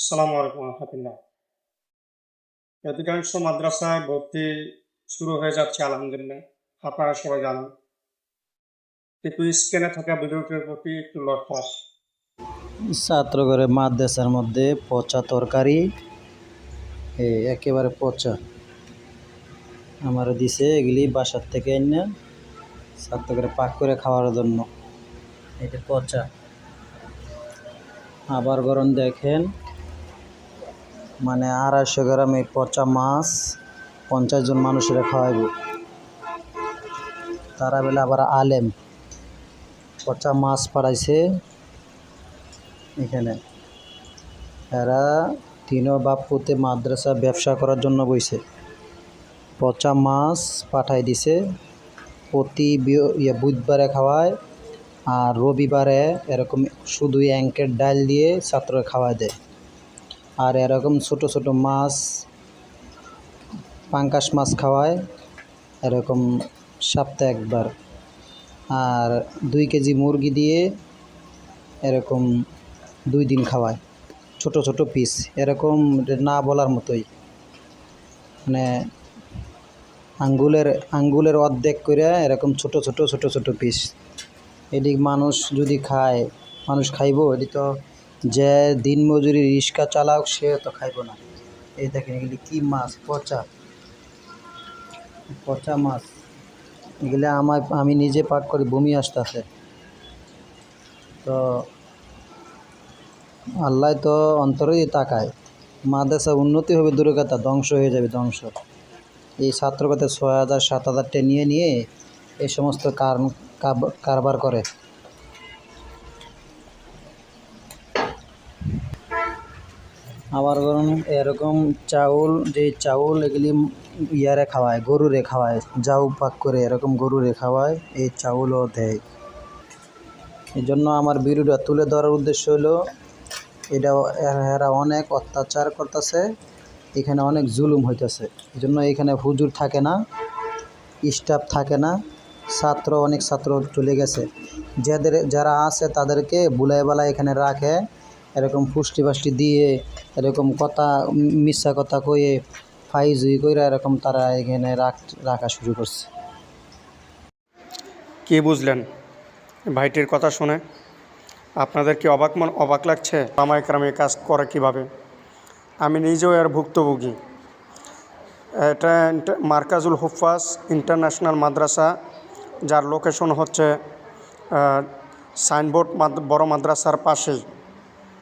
আসসালামু আলাইকুম রহমতুল্লাহ। অধিকাংশ মাদ্রাসায় ভর্তি শুরু হয়ে যাচ্ছে আলহামদুলিল্লাহ, আপনারা সবাই জানেন। কিন্তু স্ক্রিনে থাকা ভিডিওটির প্রতি একটু লক্ষ্য আসে। ছাত্রঘরে মাদ্রাসার মধ্যে পচা তরকারি, একেবারে পচা আমার দিছে। এগুলি বাসার থেকে এনে ছাত্রঘরে পাক করে খাওয়ার জন্য। এটা পচা। আবার গরম দেখেন, মানে 250 গ্রাম এই পচা মাছ 50 জন মানুষের খাওয়াইব। তারা বেলা আবার আলেম পচা মাছ পাঠাইছে এখানে। এরা তিনও বাপ পুতে মাদ্রাসা ব্যবসা করার জন্য বইছে। পচা মাছ পাঠাই দিছে, প্রতি বুধবারে খাওয়ায়, আর রবিবারে এরকম শুধু অ্যাঙ্কের ডাল দিয়ে ছাত্র খাওয়ায় দেয়। আর এরকম ছোট ছোট মাছ, পাঙ্কাশ মাছ খাওয়ায় এরকম সপ্তাহে একবার। আর 2 কেজি মুরগি দিয়ে এরকম 2 দিন খাওয়ায়, ছোট ছোট পিস এরকম, না বলার মতোই, মানে আঙ্গুলের অর্ধেক করে এরকম ছোট ছোট ছোট ছোট পিস। এদিক মানুষ যদি খায়, মানুষ খাইব? এটি তো যে দিনমজুরি রিক্সা চালাক সে তো খাইব না। এই দেখেন এগুলি কি মাছ, পচা পচা মাছ। এগুলো আমি নিজে পাক করি, বমি আসতেছে। তো আল্লাহ তো অন্তরেই তাকায়। মাদ্রাসা উন্নতি হবে দূরের কথা, ধ্বংস হয়ে যাবে, ধ্বংস। এই ছাত্রকে 6,000-7,000 নিয়ে এই সমস্ত কারবার করে। আবার ধরুন এরকম যে চাউল এগুলি ইয়ারে খাওয়ায়, গরুরে খাওয়ায়, যাও পাক করে এরকম গরুরে খাওয়ায়, এই চাউলও দেয়। এই জন্য আমার ভিডিওটা তুলে ধরার উদ্দেশ্য হলো, এরা অনেক অত্যাচার করতেছে, এখানে অনেক জুলুম হইতেছে। এই জন্য এখানে হুজুর থাকে না, স্টাফ থাকে না, অনেক ছাত্র চলে গেছে। যারা আছে তাদেরকে বুলাই বেলা এখানে রাখে, এরকম পুষ্টি দিয়ে এরকম কথা, মিথ্যা কথা কয়ে ফাইজুই কইরা এরকম তারা এখানে রাখা শুরু করছে। কি বুঝলেন ভাইটির কথা শুনে? আপনাদের কি অবাক লাগছে? ওলামায়ে এই কাজ করে কিভাবে? আমি নিজেও এর ভুক্তভোগী। এটা মার্কাজুল হুফাজ ইন্টারন্যাশনাল মাদ্রাসা, যার লোকেশন হচ্ছে সাইনবোর্ড বড় মাদ্রাসার পাশেই।